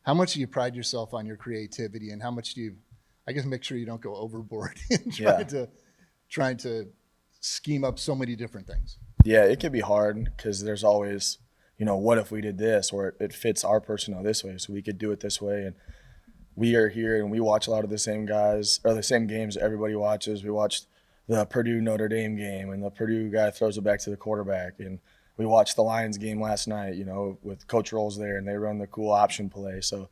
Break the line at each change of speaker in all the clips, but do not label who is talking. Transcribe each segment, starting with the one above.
How much do you pride yourself on your creativity, and how much do you, I guess, make sure you don't go overboard in
Yeah.
trying to scheme up so many different things?
Yeah, it can be hard because there's always, what if we did this or it fits our personnel this way, so we could do it this way. And we are here and we watch a lot of the same guys or the same games everybody watches. We watched the Purdue Notre Dame game, and the Purdue guy throws it back to the quarterback. And we watched the Lions game last night, with Coach Rolls there, and they run the cool option play. So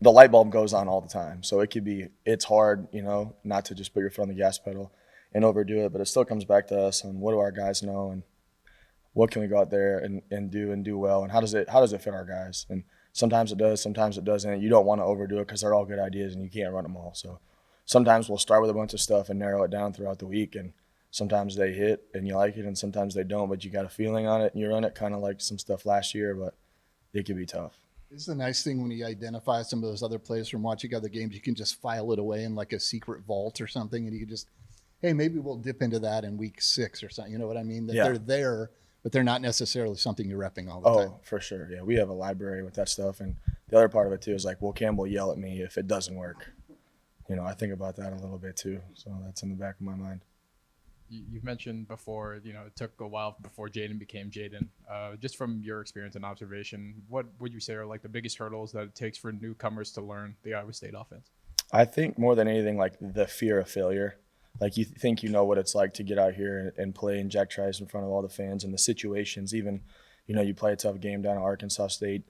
the light bulb goes on all the time. So it's hard, not to just put your foot on the gas pedal and overdo it, but it still comes back to us on what do our guys know and what can we go out there and do well, and how does it fit our guys. And sometimes it does, sometimes it doesn't. You don't want to overdo it because they're all good ideas and you can't run them all. So sometimes we'll start with a bunch of stuff and narrow it down throughout the week, and sometimes they hit and you like it and sometimes they don't, but you got a feeling on it and you run it, kind of like some stuff last year, but it can be tough.
This is the nice thing when you identify some of those other plays from watching other games. You can just file it away in like a secret vault or something, and you can just, hey, maybe we'll dip into that in week 6 or something. You know what I mean? That
Yeah.
they're there, but they're not necessarily something you're repping all the time.
Oh, for sure. Yeah, we have a library with that stuff. And the other part of it, too, is like, will Campbell yell at me if it doesn't work? I think about that a little bit, too. So that's in the back of my mind.
You've mentioned before, it took a while before Jaden became Jaden. Just from your experience and observation, what would you say are like the biggest hurdles that it takes for newcomers to learn the Iowa State offense?
I think more than anything, like the fear of failure. Like you think you know what it's like to get out here and play in Jack Trice in front of all the fans and the situations. Even, you play a tough game down at Arkansas State.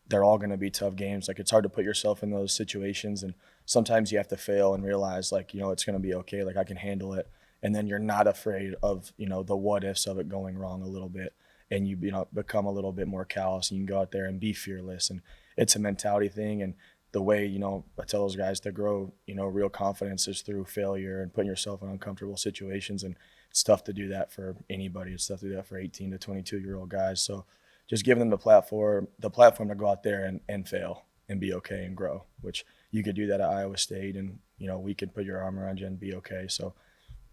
They're all going to be tough games. Like it's hard to put yourself in those situations, and sometimes you have to fail and realize like it's going to be okay. Like I can handle it, and then you're not afraid of the what ifs of it going wrong a little bit, and you become a little bit more callous. And you can go out there and be fearless, and it's a mentality thing. And the way I tell those guys to grow real confidence is through failure and putting yourself in uncomfortable situations. And it's tough to do that for anybody. It's tough to do that for 18 to 22-year-old guys. So just giving them the platform to go out there and fail and be okay and grow, which you could do that at Iowa State, and we could put your arm around you and be okay. So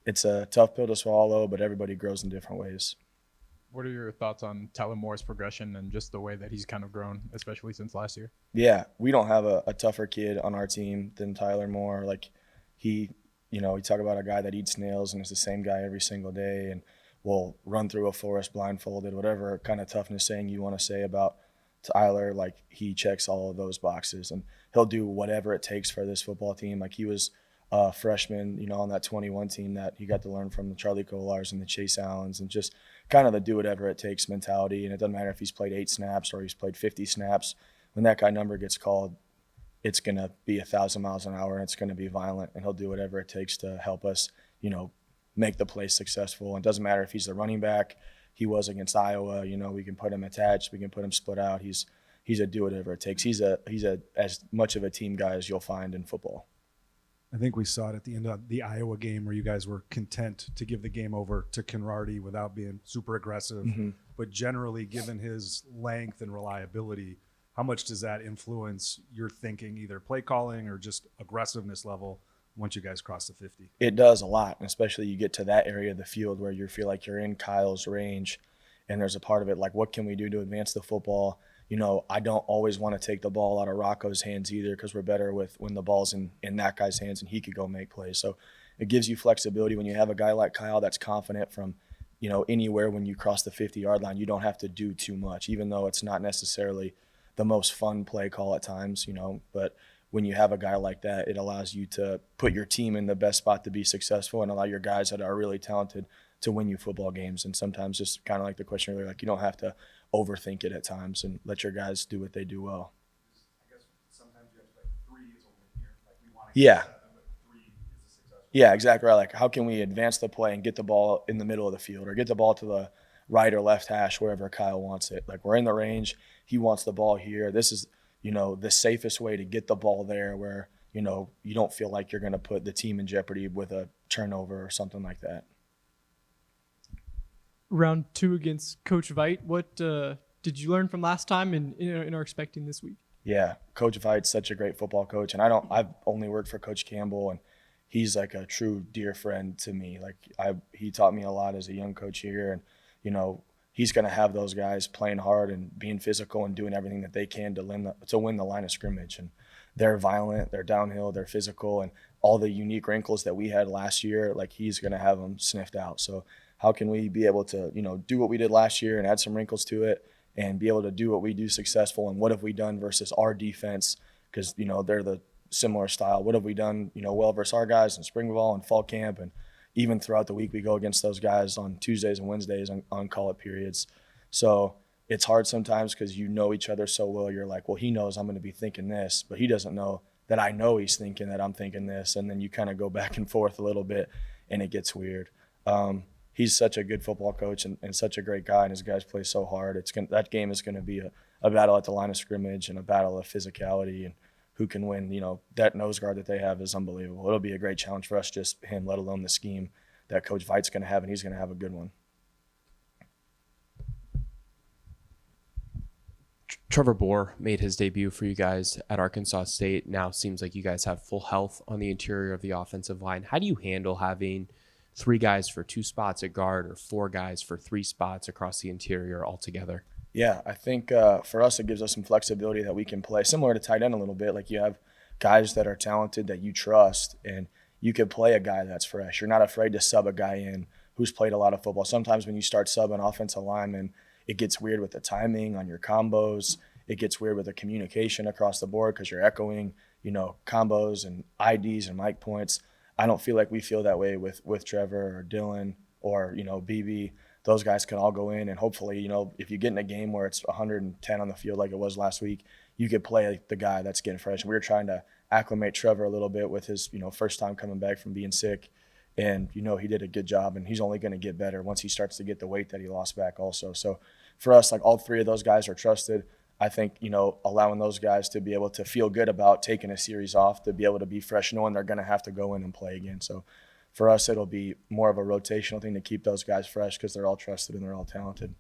it's a tough pill to swallow, but everybody grows in different ways.
What are your thoughts on Tyler Moore's progression and just the way that he's kind of grown, especially since last year?
Yeah, we don't have a tougher kid on our team than Tyler Moore. Like we talk about a guy that eats snails and is the same guy every single day and will run through a forest blindfolded, whatever kind of toughness saying you want to say about Tyler. Like he checks all of those boxes and he'll do whatever it takes for this football team. Like he was a freshman, on that 21 team that he got to learn from the Charlie Kolars and the Chase Allens, and just kind of the do whatever it takes mentality. And it doesn't matter if he's played 8 snaps or he's played 50 snaps. When that guy number gets called, it's going to be 1,000 miles an hour and it's going to be violent, and he'll do whatever it takes to help us, make the play successful. And it doesn't matter if he's the running back. He was against Iowa. We can put him attached. We can put him split out. He's a do whatever it takes. He's a as much of a team guy as you'll find in football.
I think we saw it at the end of the Iowa game where you guys were content to give the game over to Conradi without being super aggressive.
Mm-hmm.
But generally, given his length and reliability, how much does that influence your thinking, either play calling or just aggressiveness level, once you guys cross the 50?
It does a lot, and especially you get to that area of the field where you feel like you're in Kyle's range, and there's a part of it like, what can we do to advance the football? I don't always want to take the ball out of Rocco's hands either, because we're better when the ball's in that guy's hands and he could go make plays. So it gives you flexibility when you have a guy like Kyle that's confident from, anywhere. When you cross the 50-yard line, you don't have to do too much, even though it's not necessarily the most fun play call at times, but when you have a guy like that, it allows you to put your team in the best spot to be successful and allow your guys that are really talented to win you football games. And sometimes, just kind of like the question earlier, like you don't have to overthink it at times and let your guys do what they do well.
I guess sometimes you have to like 3 is a win here. Like we want
to get
7, but 3 is a successful.
Yeah, exactly right. Like how can we advance the play and get the ball in the middle of the field or get the ball to the right or left hash, wherever Kyle wants it. Like we're in the range. He wants the ball here. This is, the safest way to get the ball there where, you don't feel like you're going to put the team in jeopardy with a turnover or something like that.
Round 2 against Coach Veit. What did you learn from last time and are expecting this week?
Yeah, Coach Veit's such a great football coach, and I've only worked for Coach Campbell, and he's like a true dear friend to me. Like he taught me a lot as a young coach here, and he's going to have those guys playing hard and being physical and doing everything that they can to win the line of scrimmage. And they're violent, they're downhill, they're physical, and all the unique wrinkles that we had last year, like he's going to have them sniffed out. So how can we be able to, do what we did last year and add some wrinkles to it and be able to do what we do successful, and what have we done versus our defense? Because, they're the similar style. What have we done, well versus our guys in spring ball and fall camp, and even throughout the week we go against those guys on Tuesdays and Wednesdays on call-up periods. So it's hard sometimes because you know each other so well. You're like, well, he knows I'm going to be thinking this, but he doesn't know that I know he's thinking that I'm thinking this. And then you kind of go back and forth a little bit, and it gets weird. He's such a good football coach and such a great guy, and his guys play so hard. That game is going to be a battle at the line of scrimmage and a battle of physicality, and who can win. That nose guard that they have is unbelievable. It'll be a great challenge for us, just him, let alone the scheme that Coach Veit's going to have, and he's going to have a good one.
Trevor Buhr made his debut for you guys at Arkansas State. Now seems like you guys have full health on the interior of the offensive line. How do you handle having 3 guys for 2 spots at guard or 4 guys for 3 spots across the interior altogether?
Yeah, I think for us it gives us some flexibility that we can play similar to tight end a little bit. Like you have guys that are talented that you trust, and you could play a guy that's fresh. You're not afraid to sub a guy in who's played a lot of football. Sometimes when you start subbing offensive linemen, it gets weird with the timing on your combos. It gets weird with the communication across the board because you're echoing, combos and IDs and mic points. I don't feel like we feel that way with Trevor or Dylan or, BB. Those guys can all go in, and hopefully, if you get in a game where it's 110 on the field like it was last week, you could play the guy that's getting fresh. And we were trying to acclimate Trevor a little bit with his, first time coming back from being sick. And, he did a good job, and he's only going to get better once he starts to get the weight that he lost back also. So for us, like all 3 of those guys are trusted. I think, allowing those guys to be able to feel good about taking a series off, to be able to be fresh, knowing they're going to have to go in and play again. So for us, it'll be more of a rotational thing to keep those guys fresh because they're all trusted and they're all talented.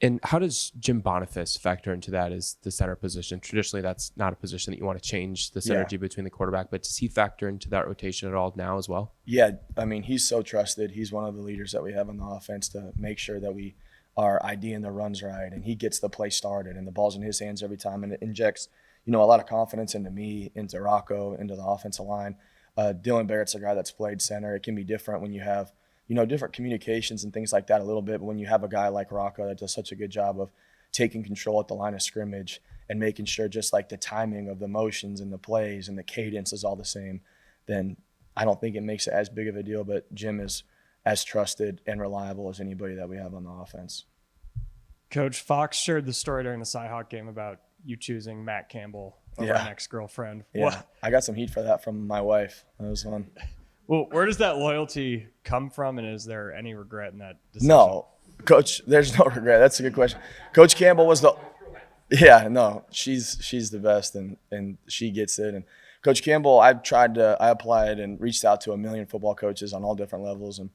And how does Jim Boniface factor into that as the center position? Traditionally, that's not a position that you want to change the synergy between the quarterback, but does he factor into that rotation at all now as well? Yeah,
he's so trusted. He's one of the leaders that we have on the offense to make sure that we are IDing the runs right, and he gets the play started, and the ball's in his hands every time, and it injects, a lot of confidence into me, into Rocco, into the offensive line. Dylan Barrett's a guy that's played center. It can be different when you have different communications and things like that a little bit. But when you have a guy like Rocco that does such a good job of taking control at the line of scrimmage and making sure just like the timing of the motions and the plays and the cadence is all the same, then I don't think it makes it as big of a deal. But Jim is as trusted and reliable as anybody that we have on the offense.
Coach, Fox shared the story during the Cyhawk game about you choosing Matt Campbell over an ex-girlfriend.
Yeah,
What?
I got some heat for that from my wife. That was fun.
Well, where does that loyalty come from, and is there any regret in that decision?
No, Coach, there's no regret. That's a good question. Coach Campbell was she's the best, and she gets it. And Coach Campbell, I applied and reached out to a million football coaches on all different levels, and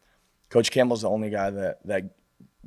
Coach Campbell's the only guy that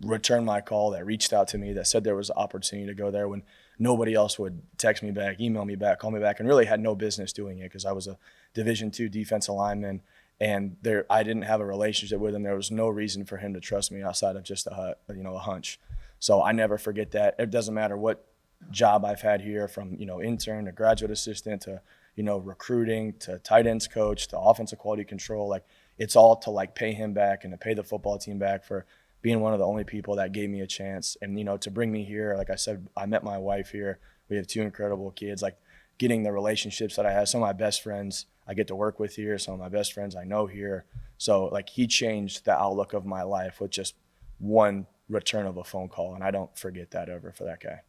returned my call, that reached out to me, that said there was an opportunity to go there when nobody else would text me back, email me back, call me back, and really had no business doing it because I was a Division II defensive lineman. And I didn't have a relationship with him. There was no reason for him to trust me outside of just a hunch. So I never forget that. It doesn't matter what job I've had here, from intern to graduate assistant to recruiting to tight ends coach to offensive quality control. Like it's all to pay him back and to pay the football team back for being one of the only people that gave me a chance. And to bring me here, like I said, I met my wife here. We have 2 incredible kids. Like getting the relationships that I have, some of my best friends I get to work with here, some of my best friends I know here. So he changed the outlook of my life with just one return of a phone call, and I don't forget that ever for that guy.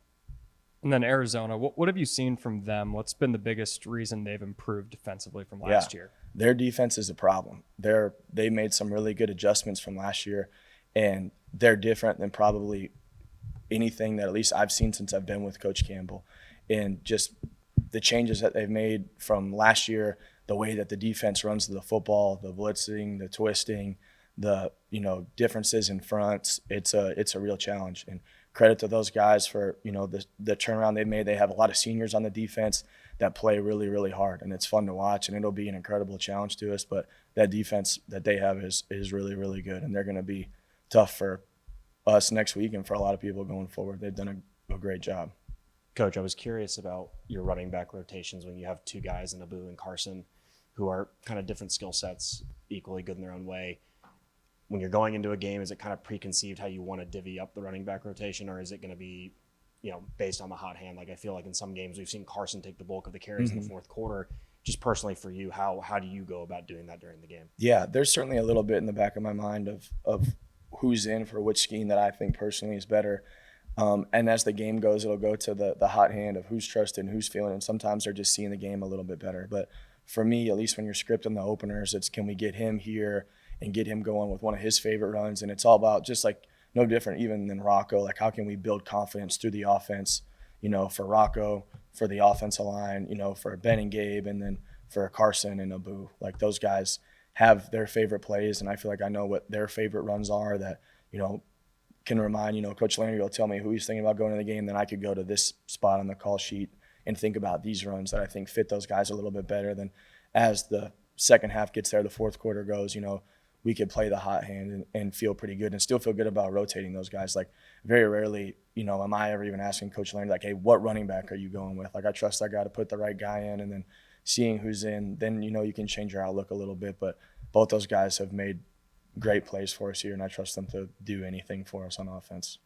And then Arizona, what have you seen from them? What's been the biggest reason they've improved defensively from last year?
Their defense is a problem. They made some really good adjustments from last year, and they're different than probably anything that at least I've seen since I've been with Coach Campbell. And just the changes that they've made from last year, the way that the defense runs the football, the blitzing, the twisting, the differences in fronts, it's a real challenge. And credit to those guys for the turnaround they made. They have a lot of seniors on the defense that play really, really hard, and it's fun to watch, and it'll be an incredible challenge to us. But that defense that they have is really, really good, and they're going to be tough for us next week and for a lot of people going forward. They've done a great job.
Coach, I was curious about your running back rotations when you have two guys in Abu and Carson who are kind of different skill sets, equally good in their own way. When you're going into a game, is it kind of preconceived how you want to divvy up the running back rotation, or is it going to be, based on the hot hand? Like, I feel like in some games we've seen Carson take the bulk of the carries in the fourth quarter. Just personally for you, how do you go about doing that during the game?
Yeah, there's certainly a little bit in the back of my mind of who's in for which scheme that I think personally is better. And as the game goes, it'll go to the hot hand of who's trusted and who's feeling. And sometimes they're just seeing the game a little bit better. But for me, at least when you're scripting the openers, it's can we get him here and get him going with one of his favorite runs. And it's all about just like no different even than Rocco. Like how can we build confidence through the offense, for Rocco, for the offensive line, for Ben and Gabe, and then for Carson and Abu. Like those guys have their favorite plays, and I feel like I know what their favorite runs are that, can remind, Coach Landry will tell me who he's thinking about going to the game, then I could go to this spot on the call sheet and think about these runs that I think fit those guys a little bit better than as the second half gets there, the fourth quarter goes, we could play the hot hand and feel pretty good and still feel good about rotating those guys. Like very rarely, am I ever even asking Coach Landry, like, hey, what running back are you going with? Like I trust that guy to put the right guy in, and then seeing who's in, then, you can change your outlook a little bit. But both those guys have made great plays for us here, and I trust them to do anything for us on offense.